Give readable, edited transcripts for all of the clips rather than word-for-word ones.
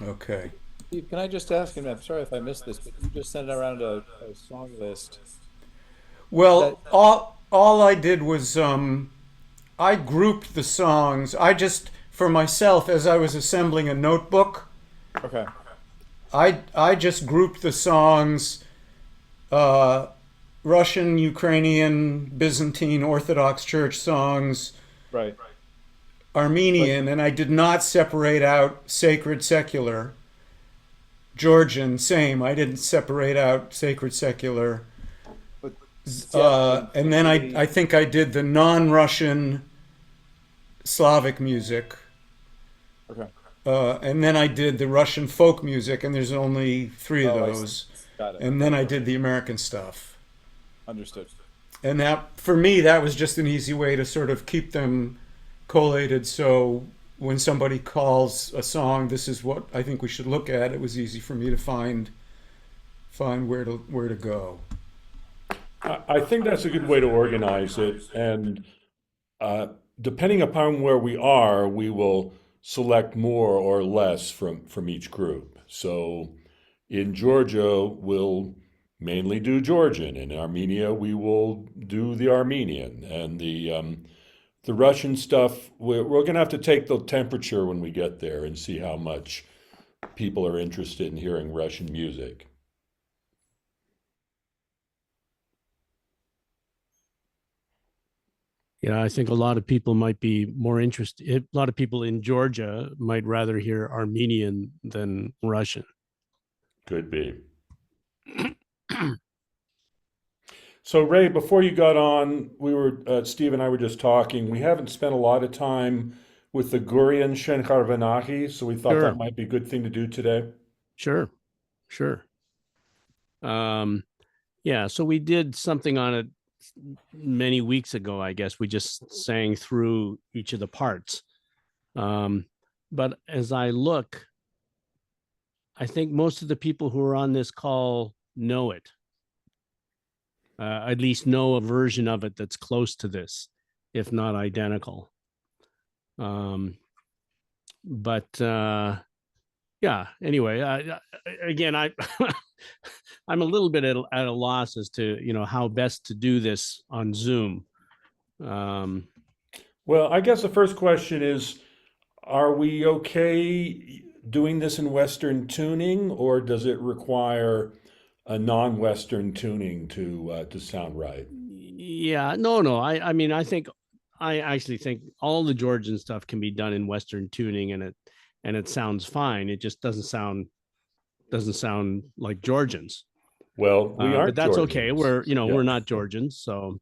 Okay. Steve, can I just ask, and I'm sorry if I missed this, but you just sent around a song list. Is that Well, all I did was I grouped the songs. I just for myself as I was assembling a notebook, okay? I just grouped the songs uh, Russian, Ukrainian, Byzantine Orthodox Church songs, Right. But Armenian, and I did not separate out sacred secular. Georgian, same. I didn't separate out sacred secular. but see, I'm And then I particularly think I did the non-Russian Slavic music. okay. And then I did the Russian folk music, and there's only three of Oh, I see. those. Got it. And then I did the American stuff. Understood. And that, for me, that was just an easy way to sort of keep them collated. So when somebody calls a song, this is what I think we should look at. It was easy for me to find where to go. I think that's a good way to organize it. And uh, depending upon where we are, we will select more or less from each group. So in Georgia, we'll mainly do Georgian. In Armenia, we will do the Armenian. And the Russian stuff, we're going to have to take the temperature when we get there and see how much people are interested in hearing Russian music. Yeah, I think a lot of people might be more interested. A lot of people in Georgia might rather hear Armenian than Russian. Could be. So Ray, before you got on, Steve and I were just talking. We haven't spent a lot of time with the Gurian Shen khar venakhi, so we thought that Sure, might be a good thing to do today. sure, sure. Um, yeah, so we did something on it many weeks ago, I guess. We just sang through each of the parts. Um, but as I look, I think most of the people who are on this call know it, at least know a version of it that's close to this, if not identical. Um, but yeah, anyway, again, I'm a little bit at a loss as to how best to do this on Zoom. Um, Well, I guess the first question is, are we okay doing this in Western tuning, or does it require a non-Western tuning to sound right? yeah, no, I mean, I actually think all the Georgian stuff can be done in Western tuning, and it sounds fine. It just doesn't sound like Georgians. Well, we But aren't that's okay. Georgians. We're Yeah. not Georgians, so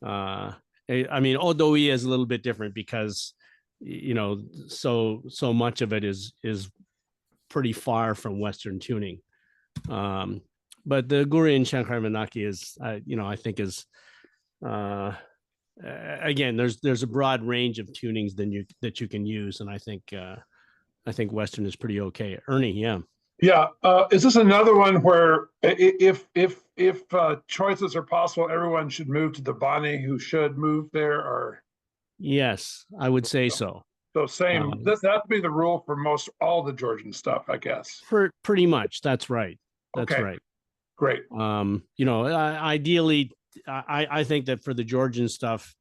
uh, I mean, Odoe is a little bit different because so much of it is pretty far from Western tuning. Um, but the Gurian Shankar Manaki is, I think is uh, again, there's a broad range of tunings that you can use, and I think Western is pretty okay. Ernie, yeah. Yeah, is this another one where if choices are possible, everyone should move to the Bani who should move there, or Yes, I would say so. so same? Um, This has to be the rule for most all the Georgian stuff, I guess. for pretty much, that's right. That's Okay, right. great. Ideally, I think that for the Georgian stuff,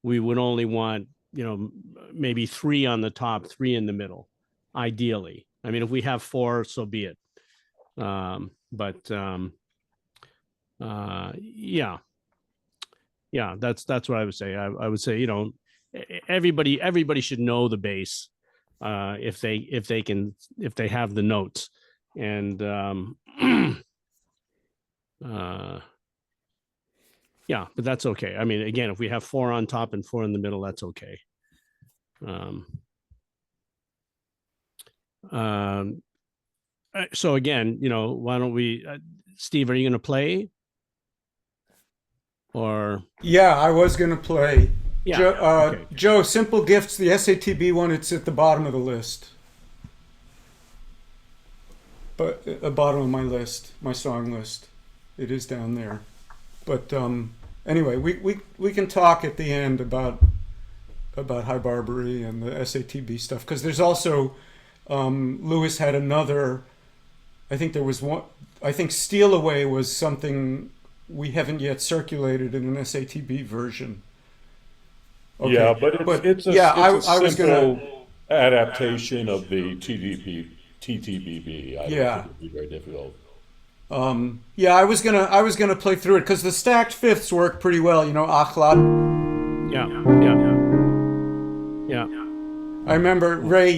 we would only want, maybe three on the top, three in the middle, ideally. I mean, if we have four, so be it. But yeah, yeah, that's what I would say. I would say, everybody should know the bass, if they have the notes, and uh, yeah, but that's okay. I mean, again, if we have four on top and four in the middle, that's okay. Um, um, so again, why don't we, Steve, are you going to play or? Yeah, I was going to play. Yeah. Okay. Joe, Simple Gifts, the SATB one, it's at the bottom of the list. But at the bottom of my list, my song list. It is down there. But anyway, we can talk at the end about High Barbary and the SATB stuff, because there's also Lewis had another. I think there was one. I think Steal Away was something we haven't yet circulated in an SATB version. Okay. Yeah, but it's a I was simple gonna. adaptation of the TTBB. I don't Yeah. think it'd be very difficult. Yeah, I was gonna play through it because the stacked fifths work pretty well. You know, Achlad. Yeah, yeah, yeah. I remember Ray.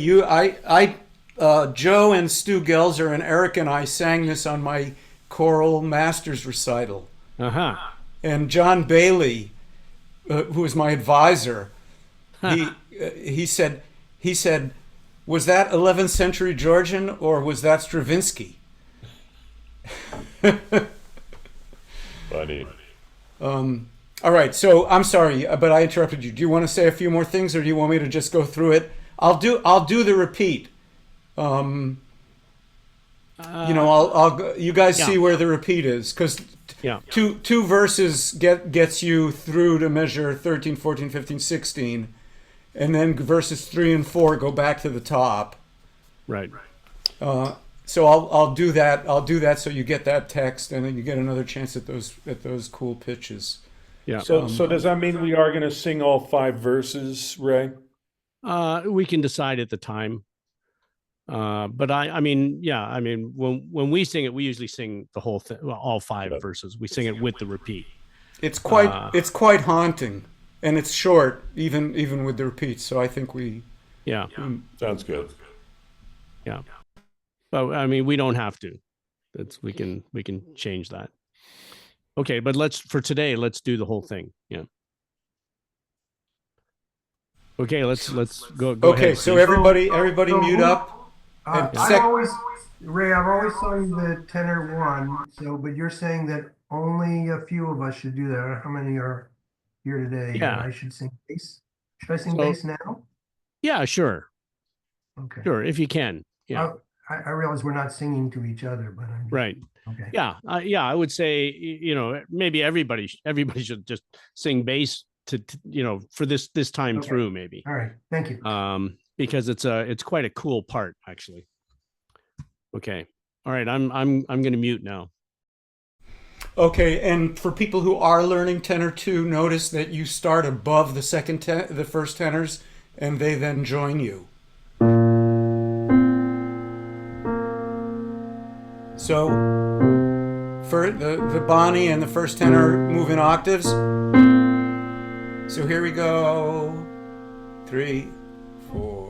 Joe and Stu Gelzer and Eric and I sang this on my choral master's recital. Uh-huh. And John Bailey, who was my advisor, he said, was that 11th century Georgian or was that Stravinsky? Funny. All right, so I'm sorry, but I interrupted you. Do you want to say a few more things, or do you want me to just go through it? I'll do the repeat. You know, you guys see where the repeat is, because two verses gets you through to measure 13, 14, 15, 16, and then verses 3 and 4 go back to the top. Right. So I'll do that. I'll do that so you get that text, and then you get another chance at those cool pitches. Yeah. So does that mean we are going to sing all 5 verses, Ray? We can decide at the time. But I mean, when we sing it, we usually sing the whole thing, well, all 5 verses. We sing it with the repeat. It's quite haunting, and it's short, even with the repeats. So I think we. Yeah. Sounds good. Yeah. But I mean, we don't have to. We can change that. Okay, but for today, let's do the whole thing. Yeah. Okay, let's go. Okay, ahead, so Steve. everybody mute up. I've always sung the tenor one. So, but you're saying that only a few of us should do that. How many are here today? Yeah. I should sing bass. Should I sing bass now? Yeah, sure. Okay. Sure, if you can. Yeah. I realize we're not singing to each other, but I'm Right. okay. Yeah. I would say, maybe everybody should just sing bass to for this time through, maybe. All right. Thank you. Because it's quite a cool part, actually. Okay. All right. I'm going to mute now. Okay, and for people who are learning tenor 2, notice that you start above the first tenors, and they then join you. So, for the Bonnie and the first tenor move in octaves. So here we go. 3, 4.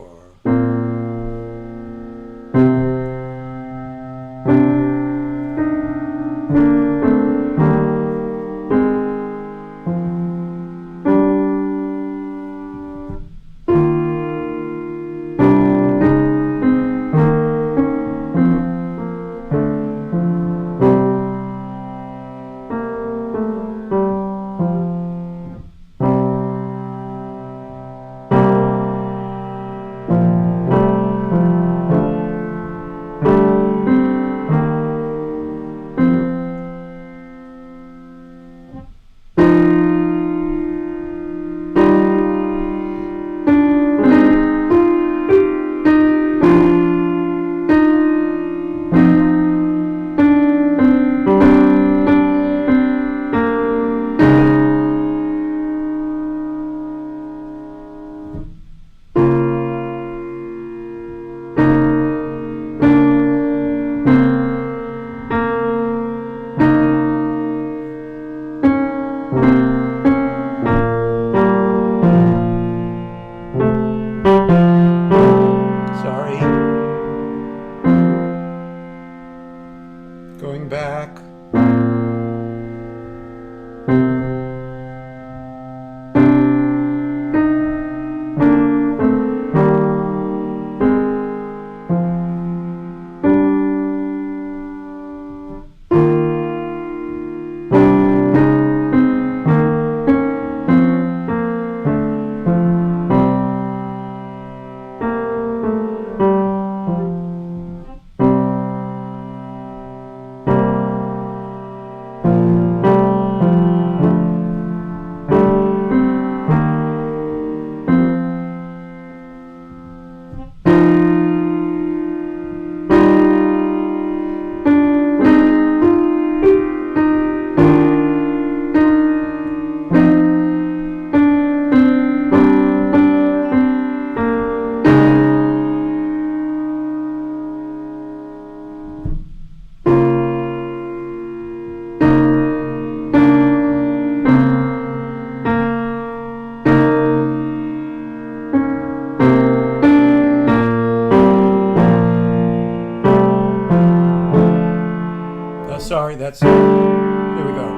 that's, here we go.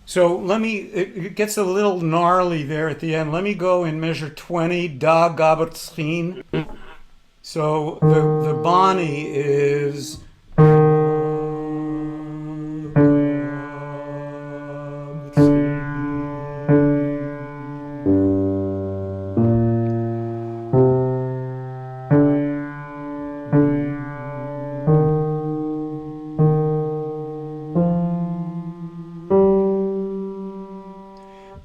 So it gets a little gnarly there at the end. Let me go in measure 20, da gabertschin. So the Bani is.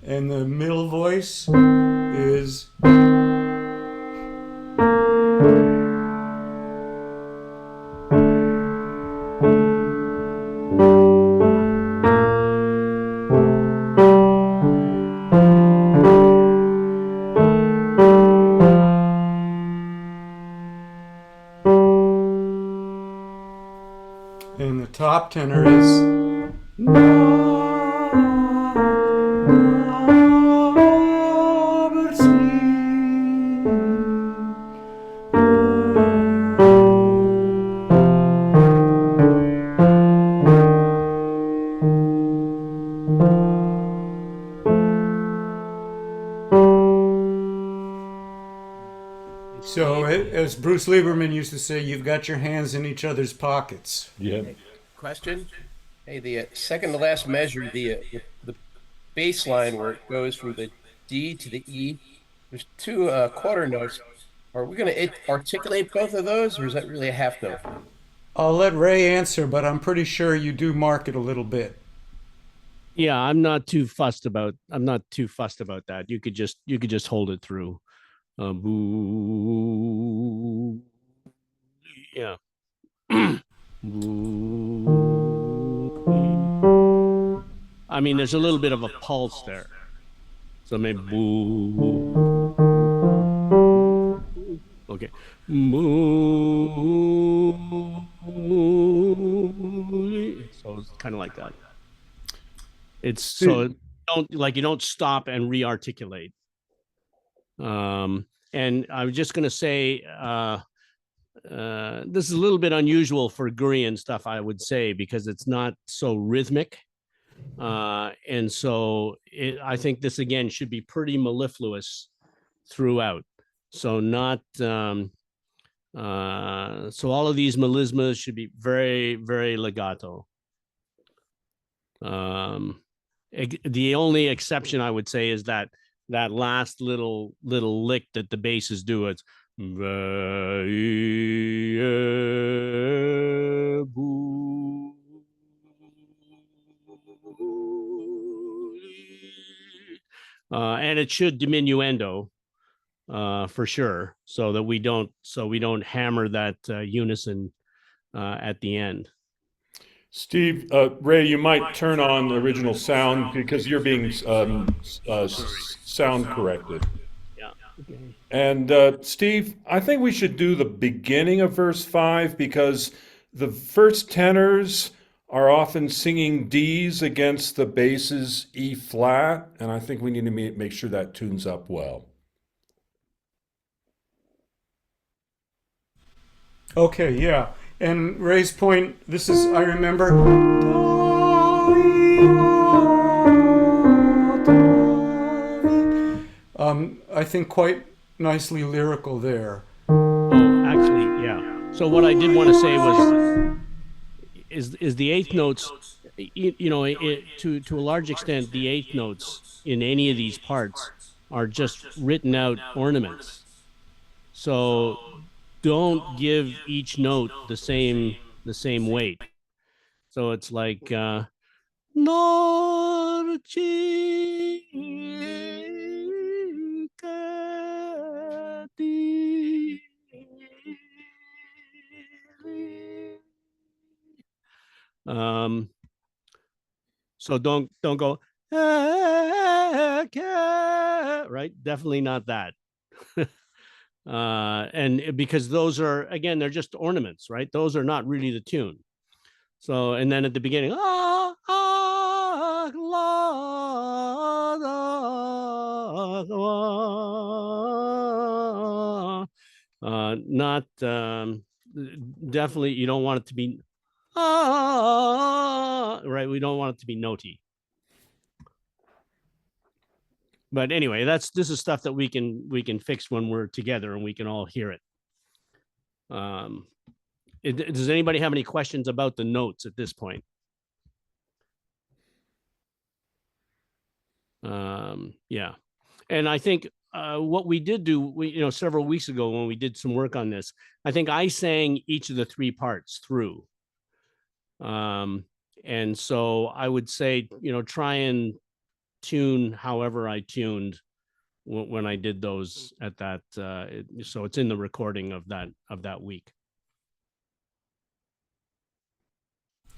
And the middle voice is. And the top tenor is. So, as Bruce Lieberman used to say, you've got your hands in each other's pockets. Yeah. Question? Hey, the second to last measure, the bass line where it goes from the D to the E, there's two quarter notes. Are we going to articulate both of those, or is that really a half note? I'll let Ray answer, but I'm pretty sure you do mark it a little bit. Yeah, I'm not too fussed about that. You could just hold it through. Boo. Yeah. Boo. I mean, there's a little bit of a pulse there. So maybe boo. Okay. Boo. So it's kind of like that. It's so you don't stop and re-articulate. And I was just going to say, this is a little bit unusual for Gurian stuff, I would say, because it's not so rhythmic. And so I think this, again, should be pretty mellifluous throughout. So so all of these melismas should be very, very legato. The only exception I would say is that last little lick that the basses do. It's and it should diminuendo for sure, so we don't hammer that unison at the end. Steve, Ray, you might turn on the original sound because you're being sound corrected. Yeah. Okay. And Steve, I think we should do the beginning of verse 5 because the first tenors are often singing D's against the bass's E flat, and I think we need to make sure that tunes up well. Okay, yeah. And Ray's point, this is, I remember, I think quite nicely lyrical there. Oh, actually, yeah. So what I did want to say was, is the eighth notes, to a large extent, the eighth notes in any of these parts are just written out ornaments. So don't give each note the same weight. So it's like so don't go right, definitely not that. And because those are, again, they're just ornaments, right? Those are not really the tune. So, and then at the beginning, not definitely, you don't want it to be right. We don't want it to be notey. But anyway, this is stuff that we can fix when we're together and we can all hear it. Does anybody have any questions about the notes at this point? Yeah, and I think what we did do, several weeks ago when we did some work on this, I think I sang each of the 3 parts through. And so I would say, try and tune however I tuned when I did those at that. So it's in the recording of that week.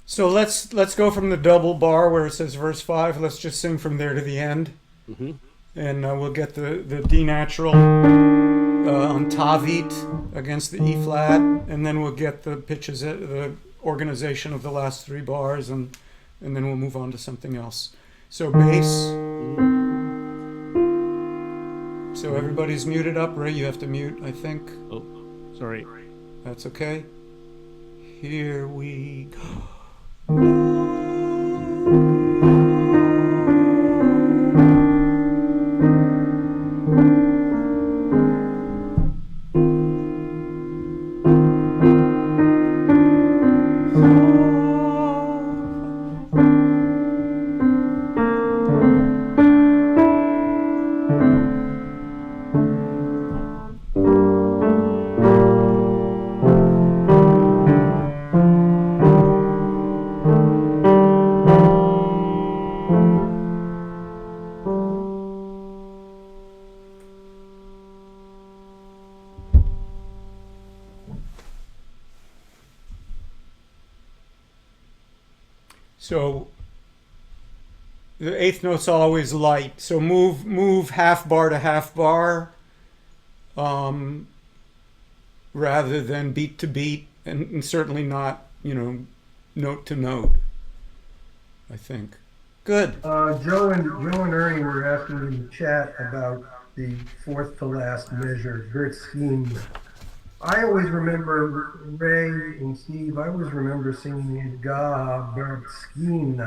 So let's go from the double bar where it says verse 5. Let's just sing from there to the end. Mm-hmm. And we'll get the D natural on Tavit against the E flat, and then we'll get the pitches, the organization of the last 3 bars, and then we'll move on to something else. So bass. So everybody's muted up. Ray, you have to mute, I think. Oh, sorry. That's okay. Here we go. So the 8th note's always light. So move half bar to half bar, rather than beat to beat, and certainly not, note to note, I think. Good. Joe and Ernie were asking in the chat about the 4th to last measure, Gertzkin. I always remember, Ray and Steve, I always remember singing it Ga Bertzkin.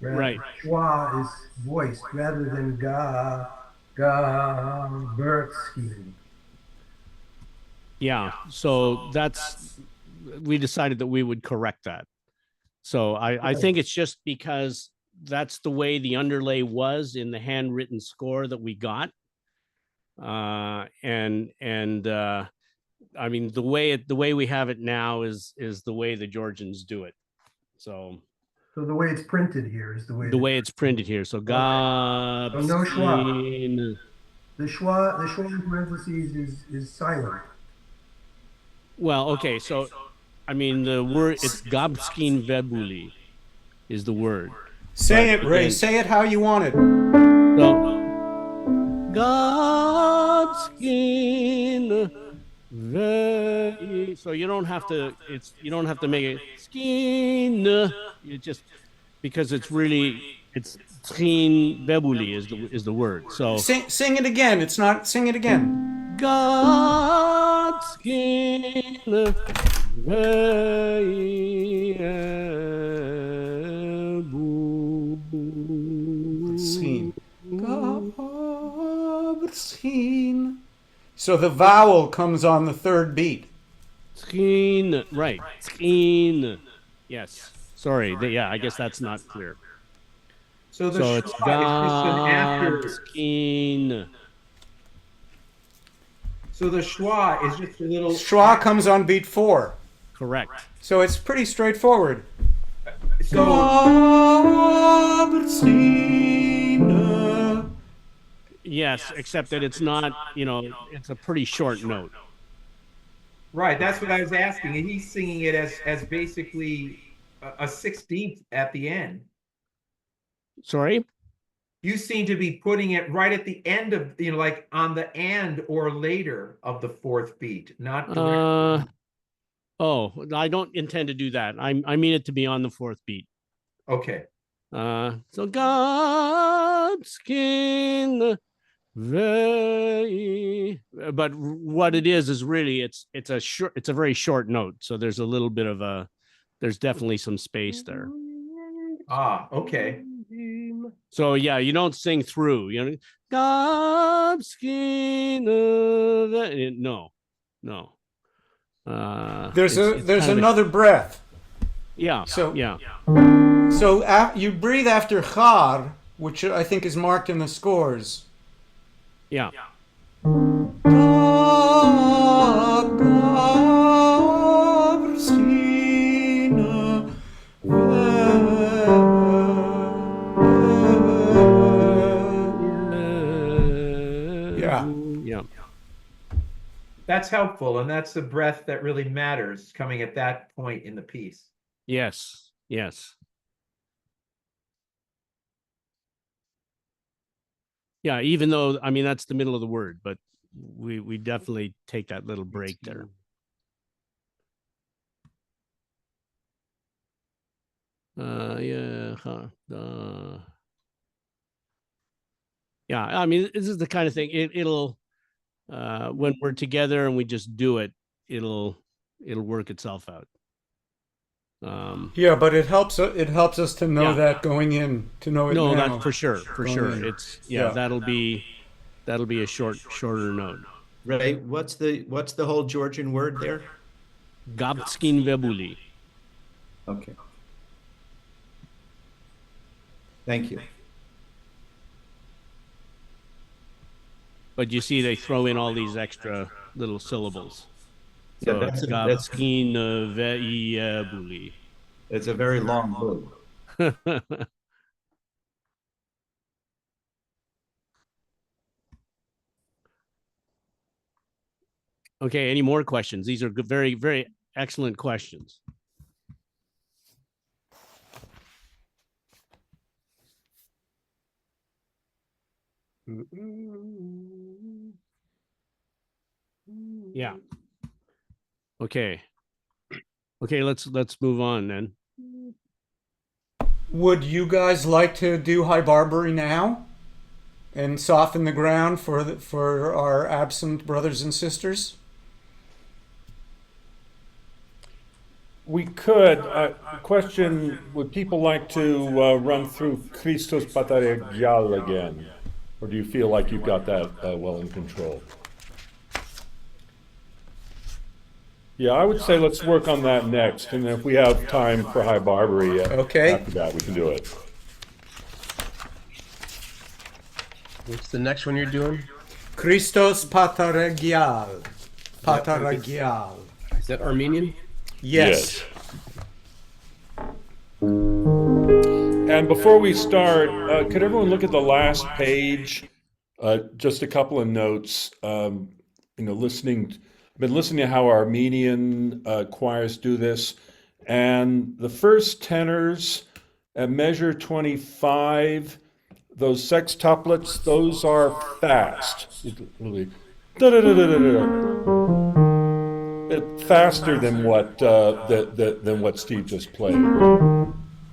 Right. Schwa is voiced rather than Ga Bertzkin. Yeah, so we decided that we would correct that. So I think it's just because that's the way the underlay was in the handwritten score that we got. I mean, the way we have it now is the way the Georgians do it. So the way it's printed here is the way it's printed here. So God. So no schwa. The schwa in parentheses is silent. Well, okay, so I mean the word, it's Gabskin Vebuli is the word. Say it, Ray. Say it how you want it. So Gabskin. So you don't have to make it skin. You just, because it's trin bebuli is the word. So sing it again. It's not, sing it again. God skin skin. So the vowel comes on the 3rd beat. Screen, right? Screen. Yes. Sorry. I guess that's not clear. So it's God screen. So the schwa is just a little. Schwa comes on beat 4. Correct. So it's pretty straightforward. So Yes, except that it's not, it's a pretty short note. right, that's what I was asking, and he's singing it as basically a 16th at the end. Sorry? You seem to be putting it right at the end of, like on the and or later of the 4th beat, not directly. Oh, I don't intend to do that. I mean it to be on the 4th beat. Okay. So God skin very, but what it is really it's a very short note. So there's a little bit of there's definitely some space there. Okay. So yeah, you don't sing through, God skin no. There's it's kind of another breath. Yeah. So yeah. So you breathe after khar, which I think is marked in the scores. Yeah. Yeah. That's helpful, and that's the breath that really matters coming at that point in the piece. Yes. Yes. Yeah, even though that's the middle of the word, but we definitely take that little break there. Yeah, this is the kind of thing it'll when we're together and we just do it, it'll work itself out. Yeah, but it helps us to know that going in, to know it No, now. that's for sure. In. It's that'll be a shorter note. Ray, what's the whole Georgian word there? Gabskin vebuli. Okay. Thank you. But you see, they throw in all these extra little syllables. So Yeah, Gabskin vebuli. It's a very long word. Okay, any more questions? These are good, very, very excellent questions. Yeah. Okay. Okay, let's move on then. Would you guys like to do High Barbary now and soften the ground for our absent brothers and sisters? We could. Question, would people like to run through Christos Pataregyal again? Or do you feel like you've got that well in control? Yeah, I would say let's work on that next. And if we have time for High Barbary after that, we can do it. What's the next one you're doing? Christos Pataregyal. Pataregyal. Is that Armenian? Yes. And before we start, could everyone look at the last page? Just a couple of notes. I've been listening to how Armenian choirs do this. And the first tenors at measure 25, those sextuplets, those are fast. Faster than what Steve just played.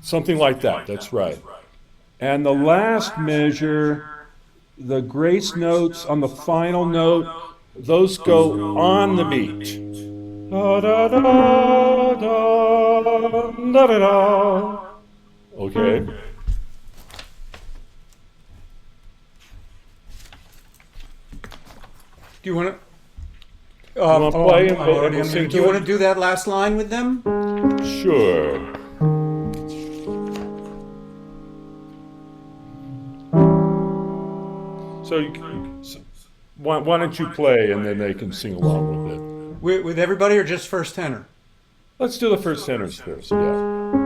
Something like that, that's right. And the last measure, the grace notes on the final note, those go on the beat. Da, da, da, da, da, da, da. Okay. Do you want to? Play and do sing you to want it? to do that last line with them? Sure. So why don't you play and then they can sing along with it? With everybody or just first tenor? Let's do the first tenors first. Yeah.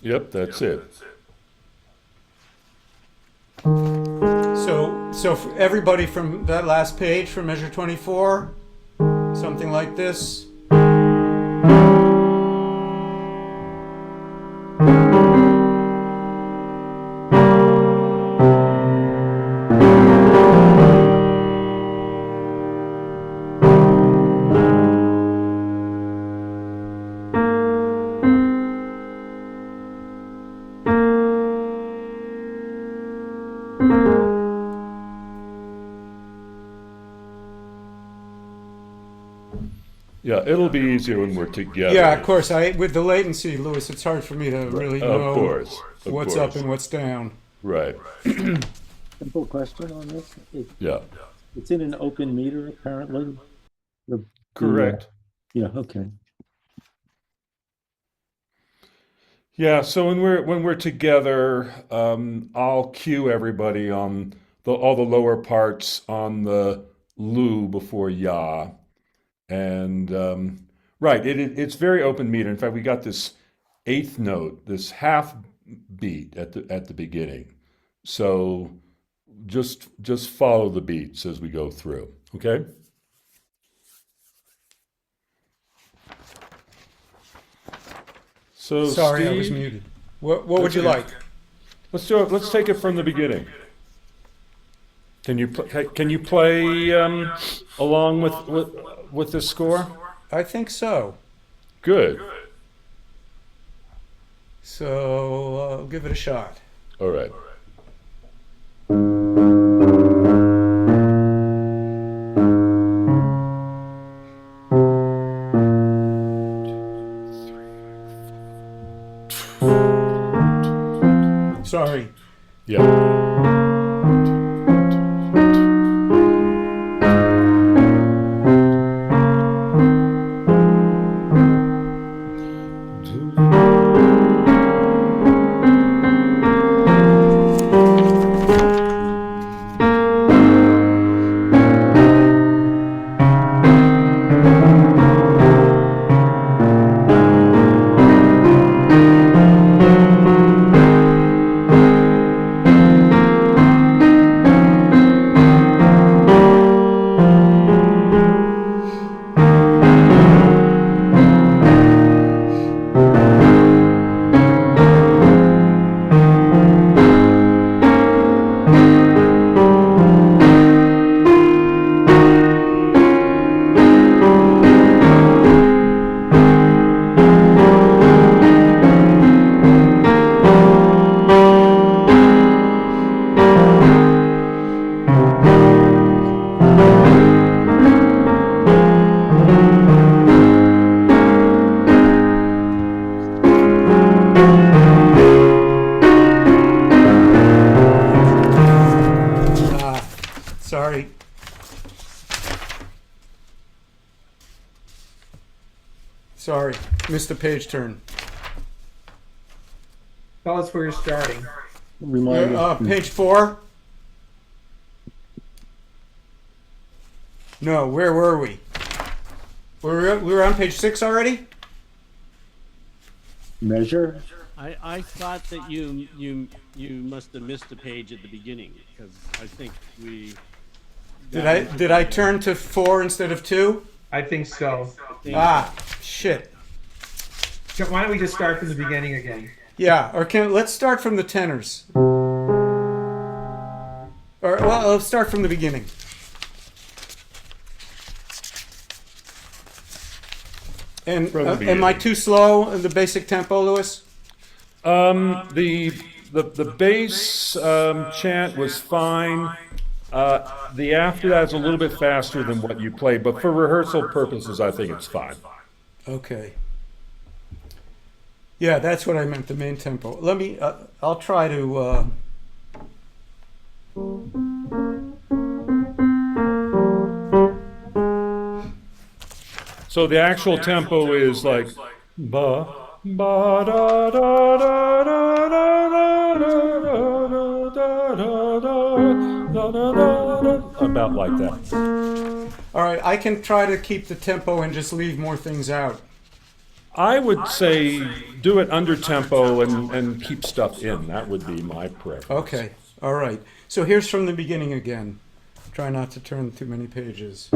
Yep, that's it. So for everybody from that last page from measure 24, something like this. Yeah, it'll be easier when we're together. Yeah, of course. With the latency, Louis, it's hard for me to really Of know course, of what's up course. and what's down. Right. Simple question on this. Yeah. It's in an open meter, apparently. Correct. Yeah, okay. Yeah, so when we're together, I'll cue everybody on all the lower parts on the lu before ya, and right, it's very open meter. In fact, we got this eighth note, this half beat at the beginning. So just follow the beats as we go through. Okay. So Sorry, I was Steve, muted. What would you okay. like? Let's do it. Let's take it from the beginning. Can you play along with this score? I think so. Good. So I'll give it a shot. All right. Sorry. Yeah. Sorry. Sorry, missed a page turn. Tell us where you're starting. Remind us. Page 4. No, where were we? We were on page 6 already? Measure? I thought that you must have missed a page at the beginning because I think we. Did I turn to 4 instead of 2? I think so. Shit. Why don't we just start from the beginning again? Yeah, or let's start from the tenors. Or well, let's start from the beginning. And From the am I beginning. too slow in the basic tempo, Louis? The bass chant was fine. The after that's a little bit faster than what you played, but for rehearsal purposes, I think it's fine. Okay. Yeah, that's what I meant, the main tempo. Let me, I'll try to, So the actual tempo is like ba ba da da da da da da da da da da da, about like that. all right, I can try to keep the tempo and just leave more things out. I would say do it under tempo and keep stuff in. That would be my preference. Okay, all right. So here's from the beginning again. Try not to turn too many pages.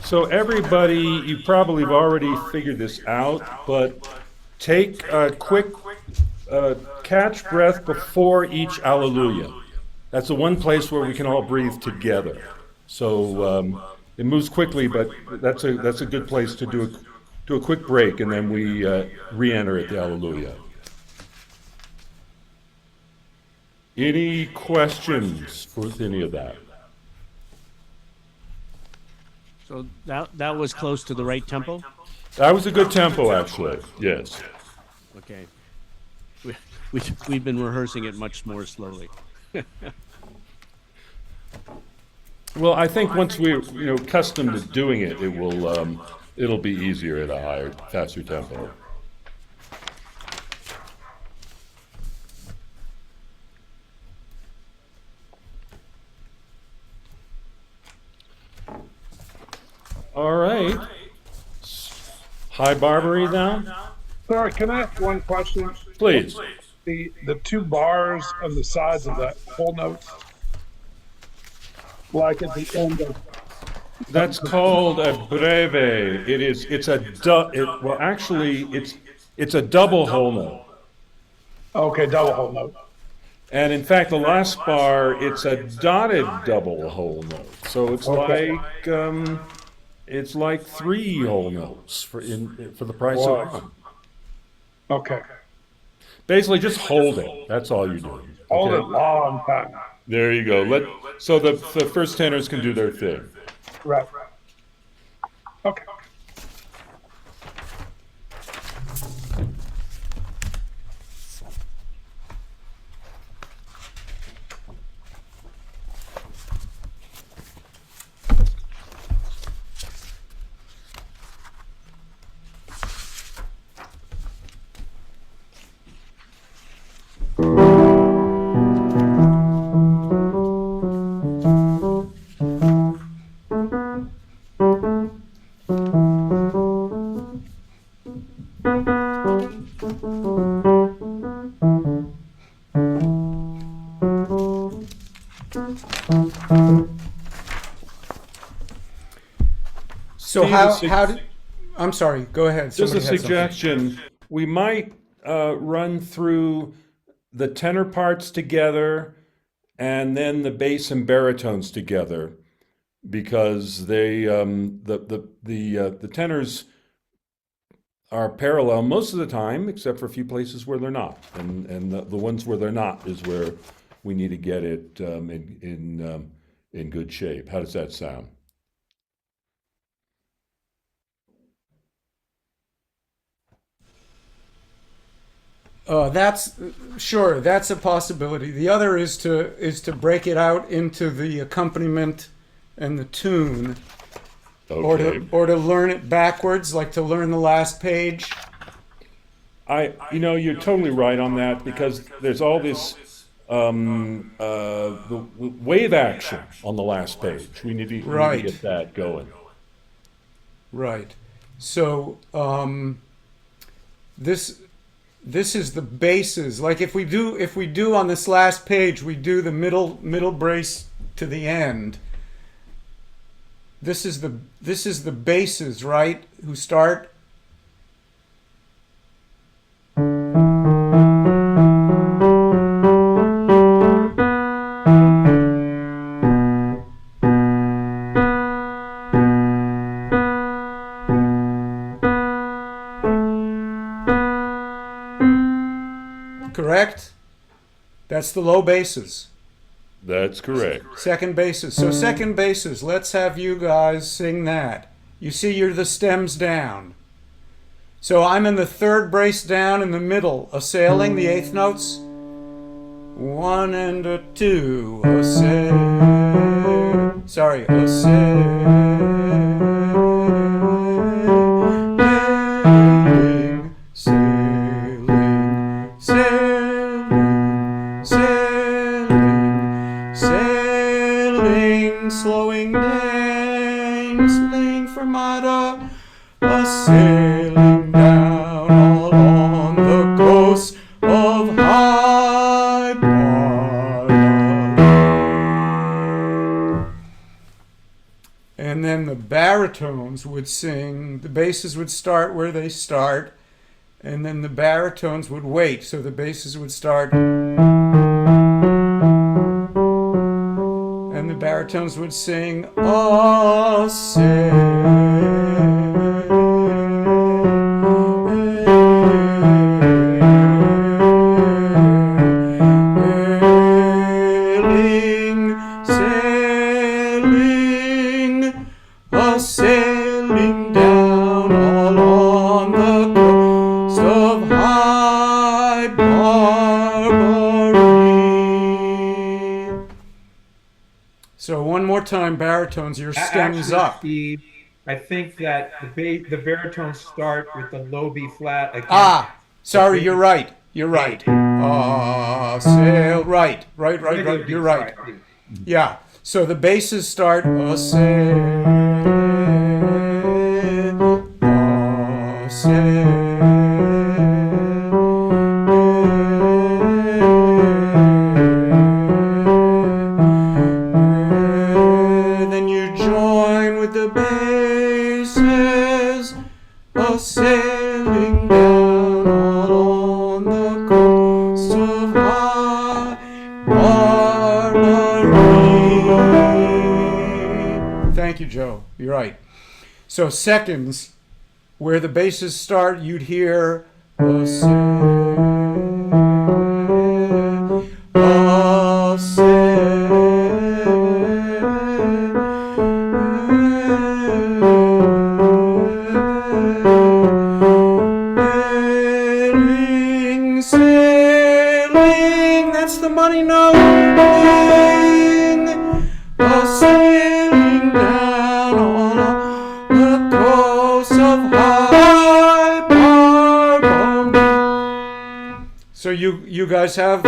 So everybody, you probably have already figured this out, but take a quick catch breath before each Alleluia. That's the one place where we can all breathe together. So it moves quickly, but that's a good place to do a quick break, and then we re-enter at the Alleluia. Any questions for any of that? So that was close to the right tempo? That was a good tempo, actually. Yes. Okay. We've been rehearsing it much more slowly. Well, I think once we're accustomed to doing it, it'll be easier at a faster tempo. All right. Hi, Barbary now. Sorry, can I ask one question? Please. The two bars on the sides of that whole note, like at the end of. That's called a breve. It's a double whole note. Okay, double whole note. And in fact, the last bar, it's a dotted double whole note. So it's it's like three whole notes for the price of one. Okay. Basically, just hold it. That's all you're doing. Hold it long time. There you go. So the first tenors can do their thing. Right. Okay. So Steve, how did, I'm sorry, go ahead. just a Somebody had something. suggestion, we might run through the tenor parts together and then the bass and baritones together, because they the tenors are parallel most of the time, except for a few places where they're not, and the ones where they're not is where we need to get it in good shape. How does that sound? That's sure. That's a possibility. The other is to break it out into the accompaniment and the tune, Okay. or to learn it backwards, like to learn the last page. You're totally right on that, because there's all this the wave action on the last page. We need to get that going. Right. So this is the bases. Like if we do on this last page, we do the middle brace to the end. This is the bases, right? Who start. Correct? That's the low basses. That's correct. Second basses. So second basses, let's have you guys sing that. You see you're the stems down. So I'm in the third brace down in the middle, assailing the eighth notes. 1 and a 2, assail. Sorry, assailing, sailing, sailing, sailing, sailing, slowing down, sailing fermata, sailing down all on the coast of high Barbary. And then the baritones would sing, the basses would start where they start, and then the baritones would wait. So the basses would start, and the baritones would sing, "Oh, sailing, sailing, sailing down all on the coast of high Barbary." So one more time, baritones, your stems Actually, up. Steve, I think that the baritones start with the low B flat again. Ah, sorry, you're right. You're right. Ah, sail. Right. Regular B, You're right. sorry. Yeah. So the basses start a sail, a sail. Then you join with the basses, a sailing down all on the coast of high Barbary. Thank you, Joe. You're right. So seconds, where the basses start, you'd hear a sail, a sailing, sailing, that's the money note. A sailing down on the coast of high Barbary. So you guys have,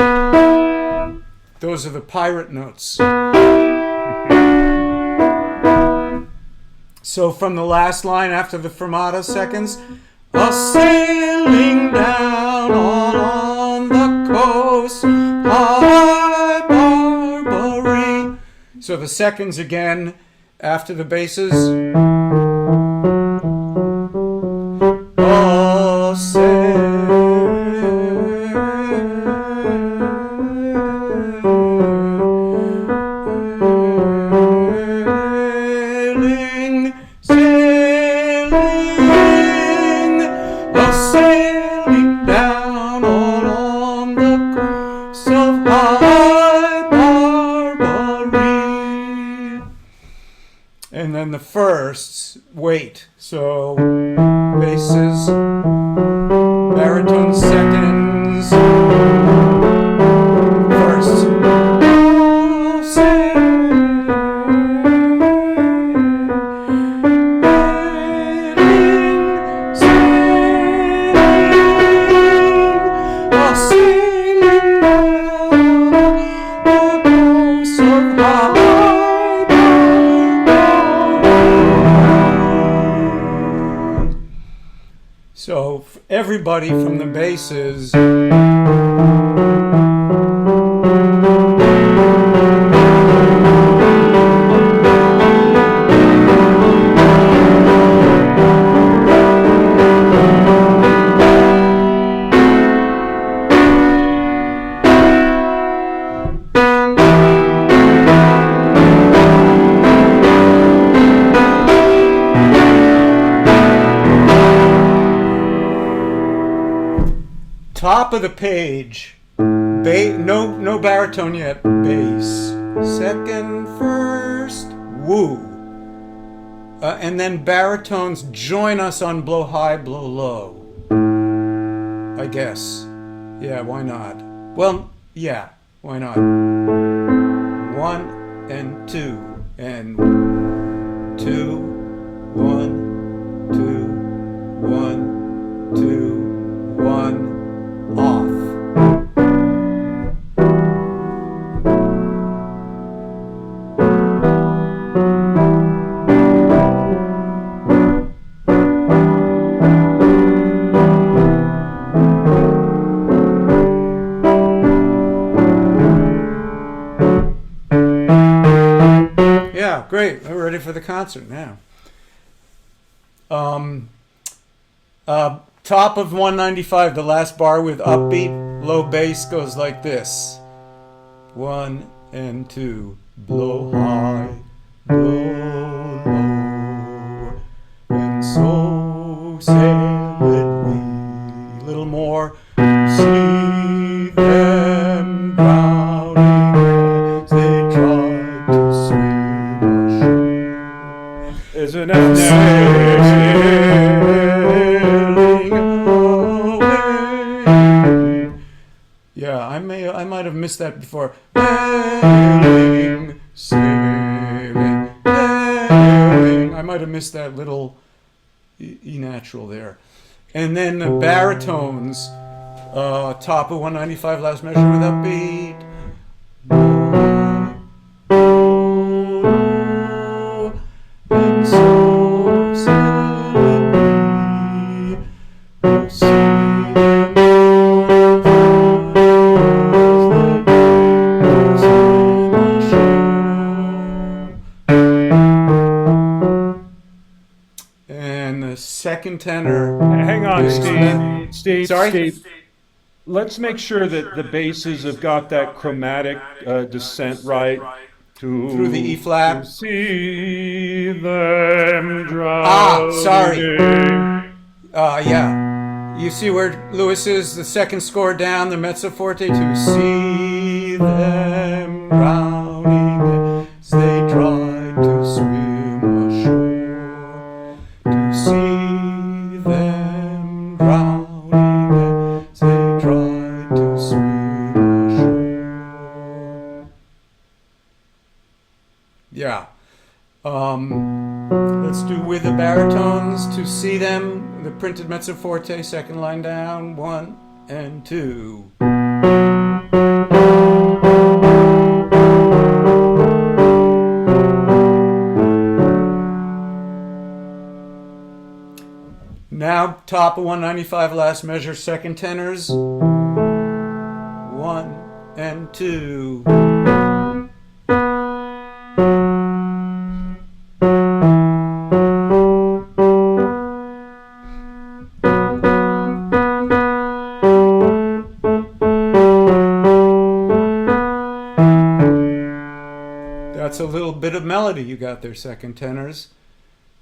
those are the pirate notes. So from the last line after the fermata seconds, a sailing down on the coast of high Barbary. So the seconds again after the basses. then the firsts wait. So basses, baritones, seconds, firsts. So everybody from the basses. Top of the page, no baritone yet, bass, second, first, woo. And then baritones join us on blow high, blow low. I guess. Yeah, why not? Well, yeah, why not? 1 and 2 and 2, 1, 2, 1, 2, 1. Off. Yeah, great. We're ready for the concert now. Top of 195, the last bar with upbeat, low bass goes like this. 1 and 2, blow high, blow low, and so sail it we. Little more. See them drowning as they try to swim ashore. Isn't it Yeah, I might have missed that before. Sailing, sailing, sailing. I might have missed that little E natural there. And then the baritones, top of 195, last measure with upbeat. And so sail we, see them second tenor. Hang on, Steve. Sorry? Steve. Let's make sure that the basses have got that chromatic descent right. Through the E flat. To see them drowning. Sorry. Yeah. You see where Lewis is, the second score down, the mezzo forte, to see them drowning as they try to swim ashore. To see them drowning as they try to swim ashore. Yeah. Let's do with the baritones, to see them, the printed mezzo forte, second line down, 1 and 2. Now top of 195, last measure, second tenors, 1 and 2. That's a little bit of melody you got there, second tenors.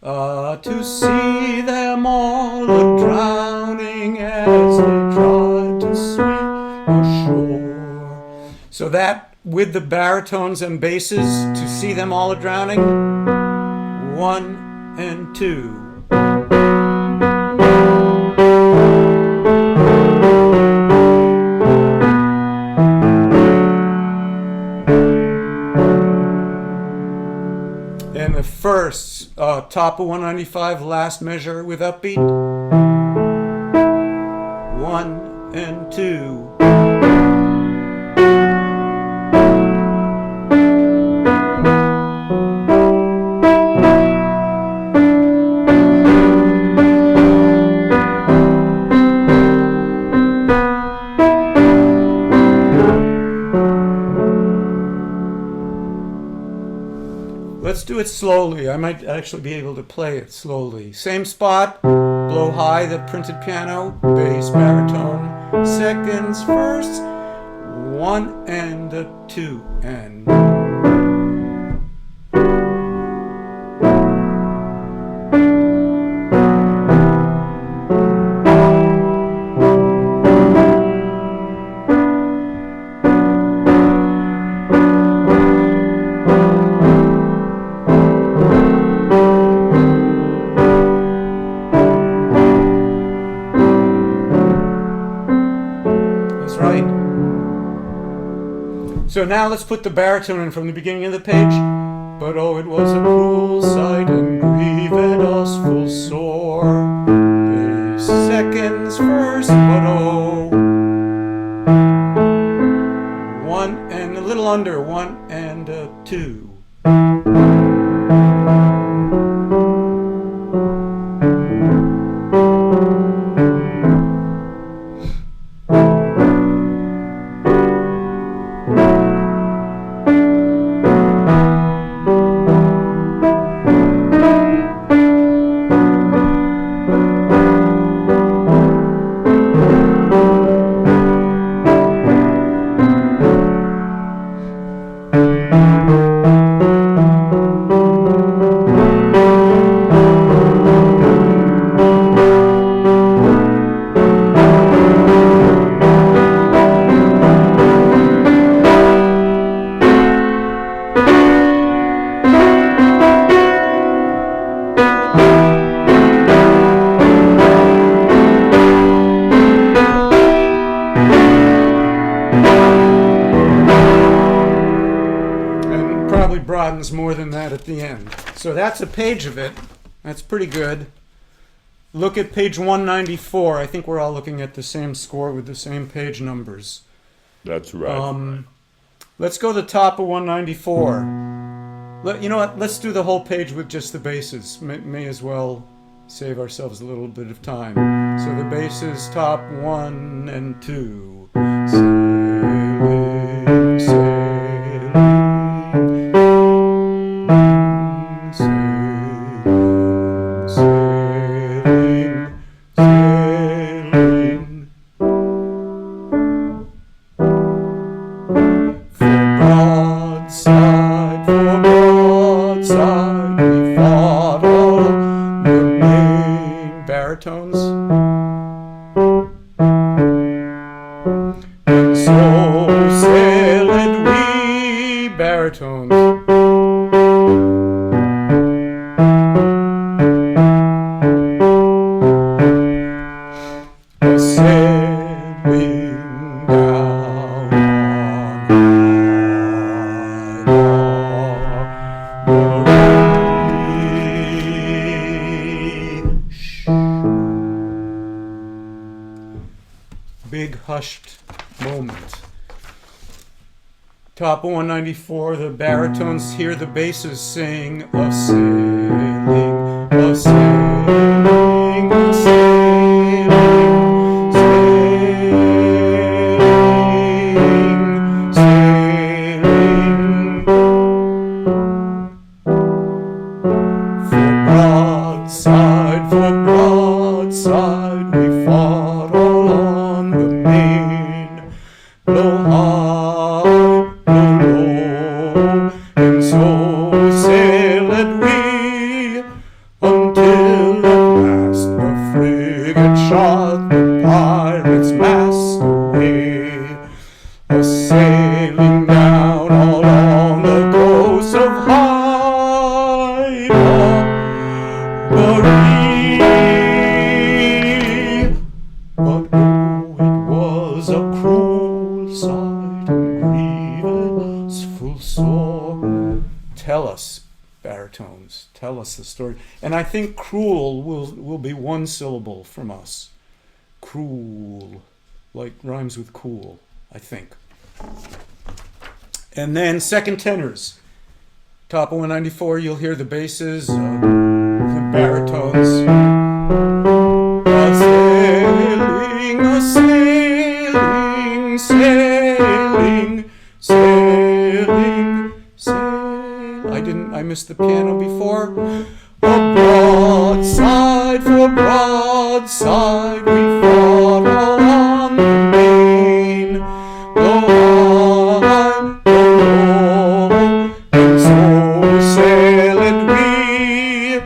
To see them all a-drowning as they try to swim ashore. So that, with the baritones and basses, to see them all a-drowning. 1 1 and 2. And the first, top of 195, last measure with upbeat. 1 and 2. Let's do it slowly. I might actually be able to play it slowly. Same spot, blow high, the printed piano, bass, baritone, seconds, first, 1 and a 2 and. So now let's put the baritone in from the beginning of the page. But oh, it was a cruel sight and grieved us full sore. Bass, seconds, first, but oh. 1 and a little under, 1 and a 2. Broadens more than that at the end. So that's a page of it. That's pretty good. Look at page 194. I think we're all looking at the same score with the same page numbers. That's right. Let's go to the top of 194. You know what? Let's do the whole page with just the basses. May as well save ourselves a little bit of time. So the basses, top 1 and 2. Sailing, sailing. Sailing, sailing, sailing. For broadside, we fought all the main baritones. And so sailed we baritones. Big hushed moment. Top of 194, the baritones hear the basses sing a sailing, a sailing, a sailing, sailing, sailing. For broadside, we fought all on the main. Blow high, blow low, and so sailed we, until at last the frigate shot the pirate's mast away, a-sailing down all on the coast of Hyde. sight and grievous sore. Tell us, baritones, tell us the story. And I think cruel will be one syllable from us. Cruel, like rhymes with cool, I think. And then second tenors. Top of 194, you'll hear the basses, the baritones. A sailing, sailing, sailing, sailing. I missed the piano before. A broadside for broadside, we fought all on the main. Blow high, blow low, and so sailed we,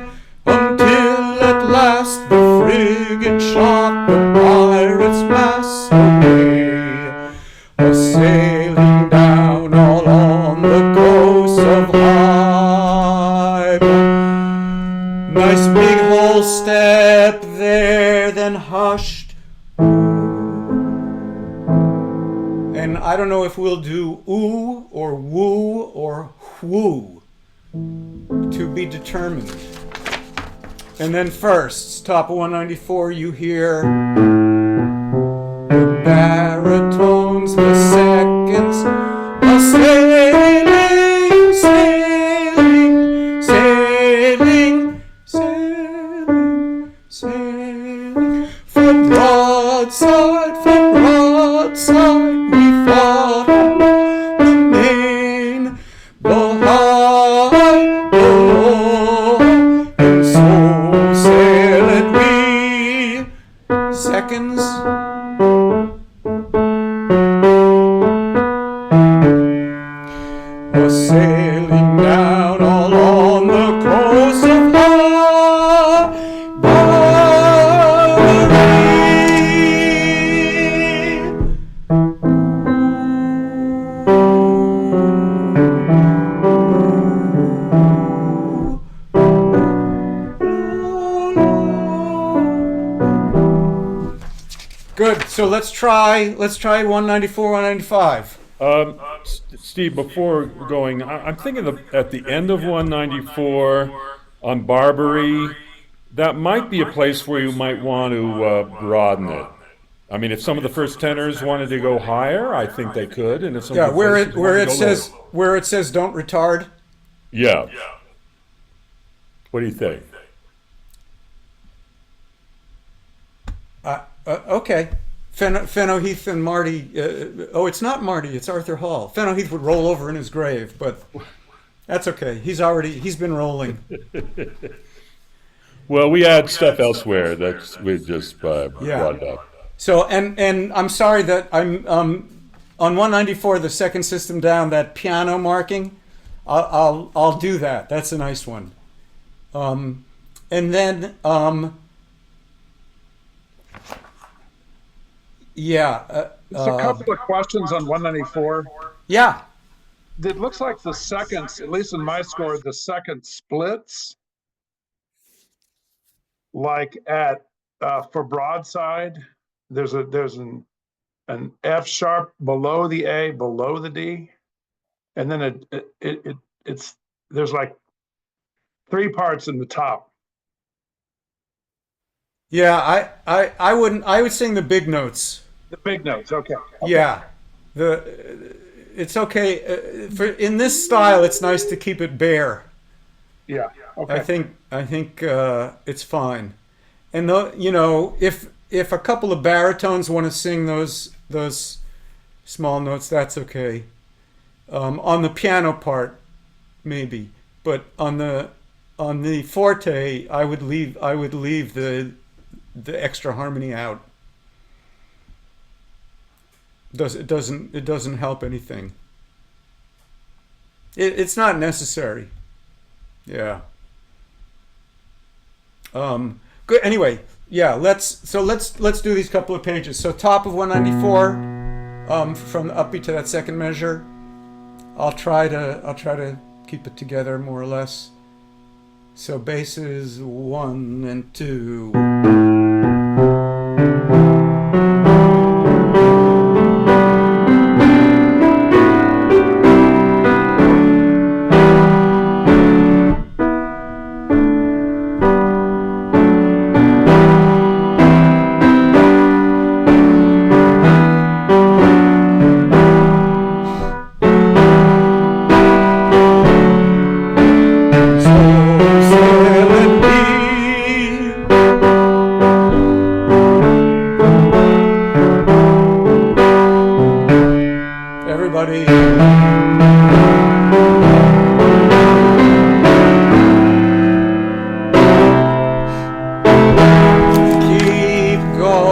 until at last the frigate shot the pirates' masts away. A sailing down all on the coast of high. Nice big whole step there, then hushed. And I don't know if we'll do ooh or woo or whoo. To be determined. And then first, top of 194, you hear the baritones, the seconds, a sailing, sailing, sailing, sailing, sailing. For broadside, we fought on the main. Blow high, blow low, and so sailed we. Seconds. Was sailing down all on the coast of Good. So let's try 194, 195. Steve, before going, I'm thinking at the end of 194 on Barbary, that might be a place where you might want to broaden it. I mean, if some of the first tenors wanted to go higher, I think they could, and if some of the where first it says don't retard. Yeah. What do you think? Okay. Fennoheath and Marty. It's not Marty. It's Arthur Hall. Fennoheath would roll over in his grave, but that's okay. He's been rolling. Well, we had stuff elsewhere that we just brought up. So and I'm sorry that I'm on 194, the second system down, that piano marking. I'll do that. That's a nice one. And then Just a couple of questions on 194. Yeah. It looks like the seconds, at least in my score, the second splits. Like at for broadside, there's an F sharp below the A, below the D, and then it's there's like three parts in the top. Yeah, I would sing the big notes. The big notes, okay. Yeah, it's okay for in this style. It's nice to keep it bare. Yeah, okay. I think it's fine, and if a couple of baritones want to sing those small notes, that's okay. On the piano part, maybe, but on the forte, I would leave the extra harmony out. It doesn't help anything. It's not necessary. Yeah. Good. Anyway, yeah. Let's do these couple of pages. So top of 194, from the upbeat to that second measure. I'll try to keep it together more or less. So basses 1 and 2. everybody. Keep going.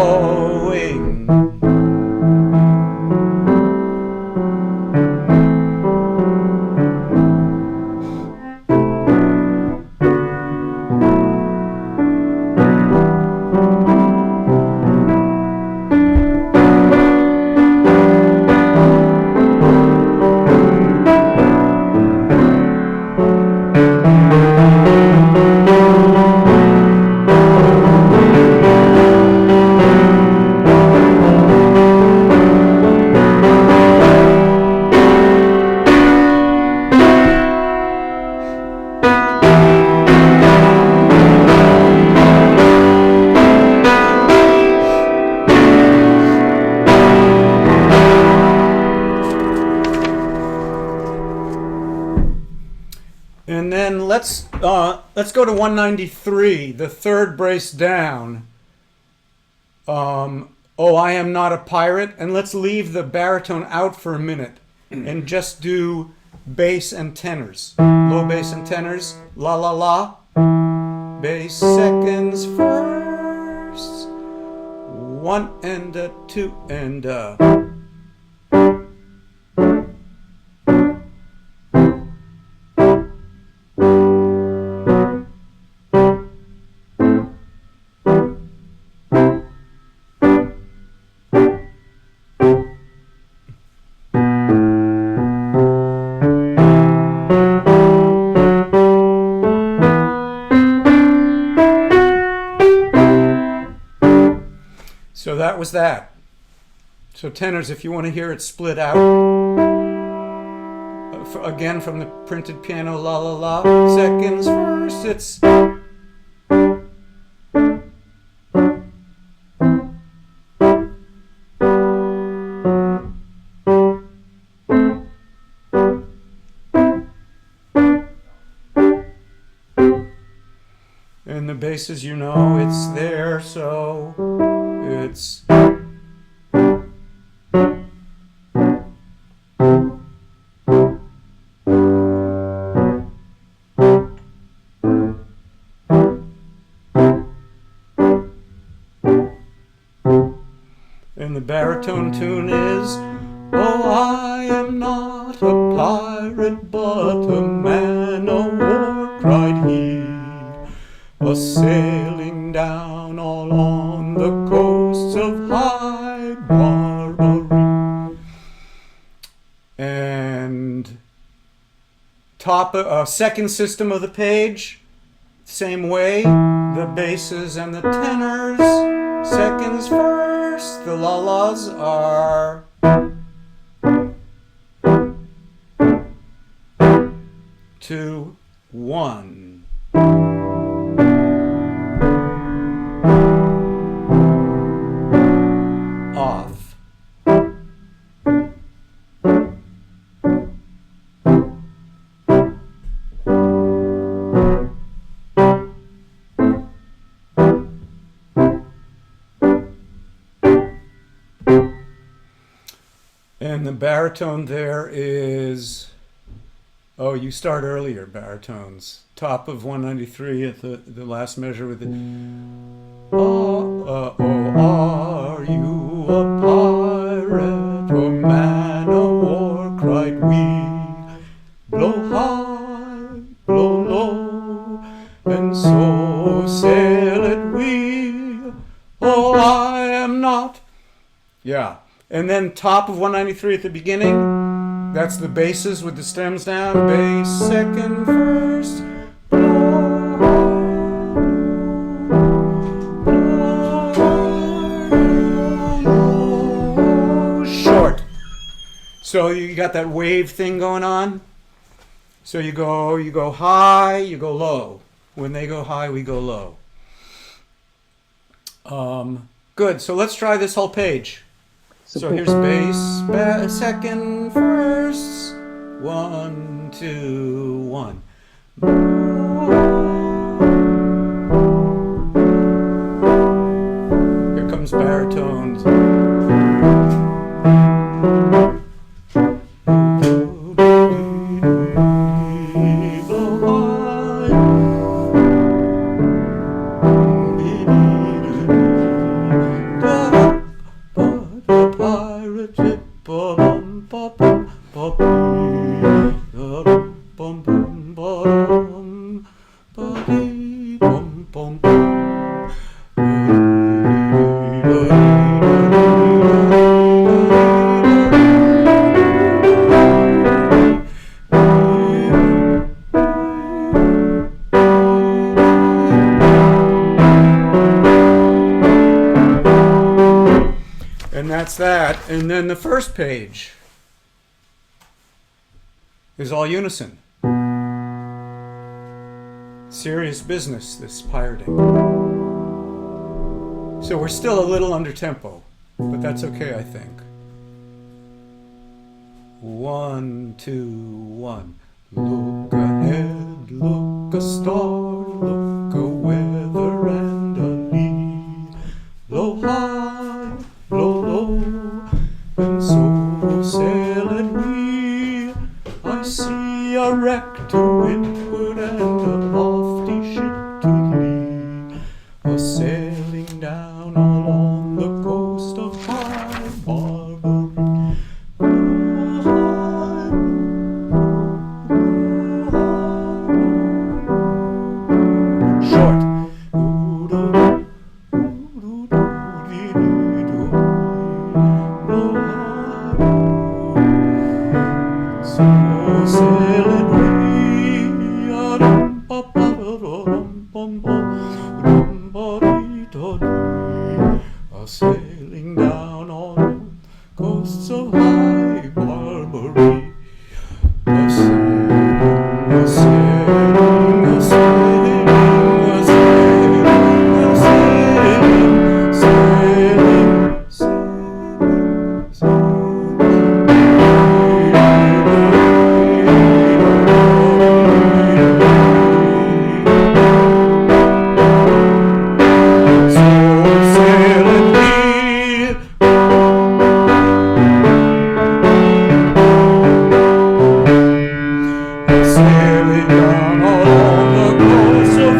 And then let's go to 193, the third brace down. Oh, I am not a pirate, and let's leave the baritone out for a minute and just do bass and tenors. Low bass and tenors, la la la. Bass seconds first. 1 and a 2 and a. So that was that. So tenors, if you want to hear it split out, again from the printed piano, la la la, seconds first, it's... And the basses, you know, it's there, so it's... And the baritone tune is, oh, I am not a pirate, but a man o' war, cried he, a-sailing down all on the coasts of high Barbary. And second system of the page, same way, the basses and the tenors, seconds first, the la-las are... 2, 1. Off. And the baritone there is, oh, you start earlier, baritones. Top of 193 at the last measure with the, oh, are you a pirate or man o' war, cried we, blow high, blow low, and so sail it we, oh, I am not, yeah. And then top of 193 at the beginning, that's the basses with the stems down, bass second first, short. So you got that wave thing going on. So you go high, you go low. When they go high, we go low. Good, so let's try this whole page. So here's bass, second, first, 1, 2, 1. Here comes baritones. And that's that. And then the first page is all unison. Serious business, this pirating. So we're still a little under tempo, but that's okay, I think. 1, 2, 1. Look ahead, look a star, look a weather and a lee. Blow high, blow low, and so sailing we. I see a wreck to windward and a lofty ship to lee, a sailing down along the coast of high Barbary. Blow high, blow high. Short. Sailing down on coasts of high Barbary. A sailing, a sailing, a sailing, a sailing, a sailing, sailing, sailing, sailing down along the coast of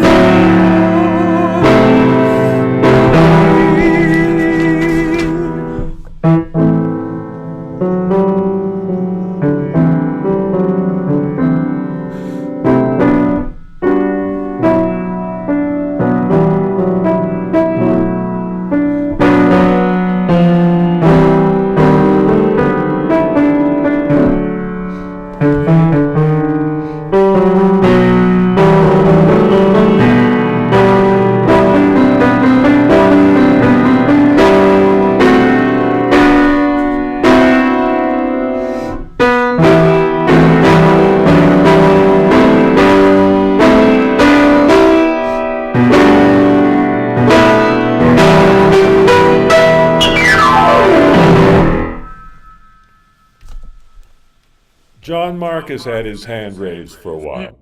John Mark has had his hand raised for a while.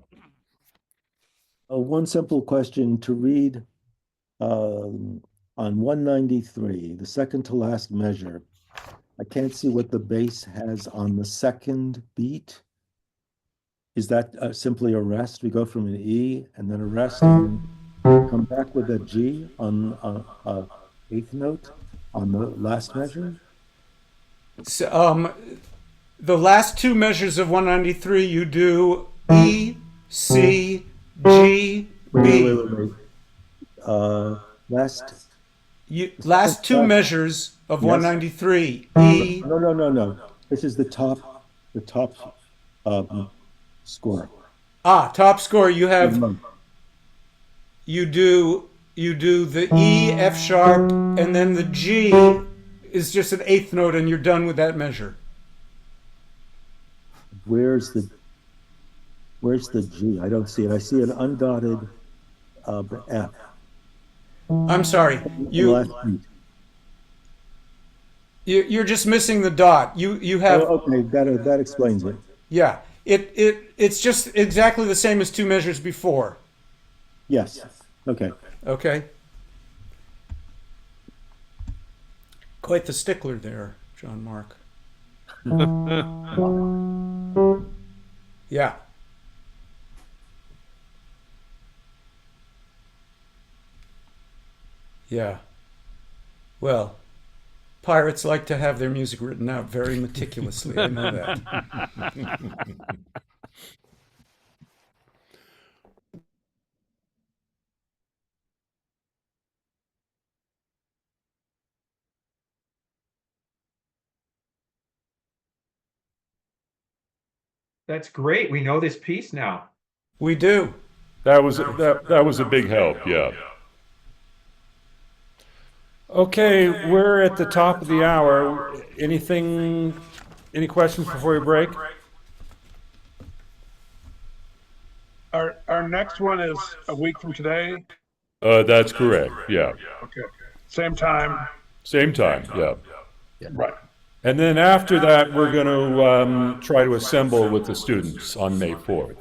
One simple question to read on 193, the second to last measure. I can't see what the bass has on the second beat. Is that simply a rest? We go from an E and then a rest and then come back with a G on eighth note on the last measure? So, the last two measures of 193, you do E, C, G, B. Wait. Last two measures of 193, E. No. This is the top score. Top score. You have you do the E, F sharp, and then the G is just an eighth note, and you're done with that measure. Where's the G? I don't see it. I see an undotted F. I'm sorry. You're just missing the dot. You have. Oh, okay, that explains it. Yeah. It's just exactly the same as two measures before. Yes. Okay. Okay. Quite the stickler there, John Mark. Yeah. Yeah. Well, Pirates like to have their music written out very meticulously. I know that. That's great. We know this piece now. We do. That was a big help, yeah. Okay, we're at the top of the hour. Any questions before we break? Our next one is a week from today. That's correct, yeah. Okay. Same time. Same time, yeah. Right. And then after that, we're going to try to assemble with the students on May 4th.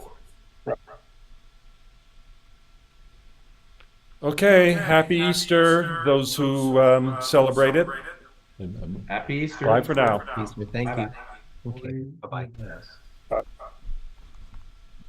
Okay, happy Easter, those who celebrate it. Happy Easter. Bye for now. Thank you. Okay, bye-bye. Yes.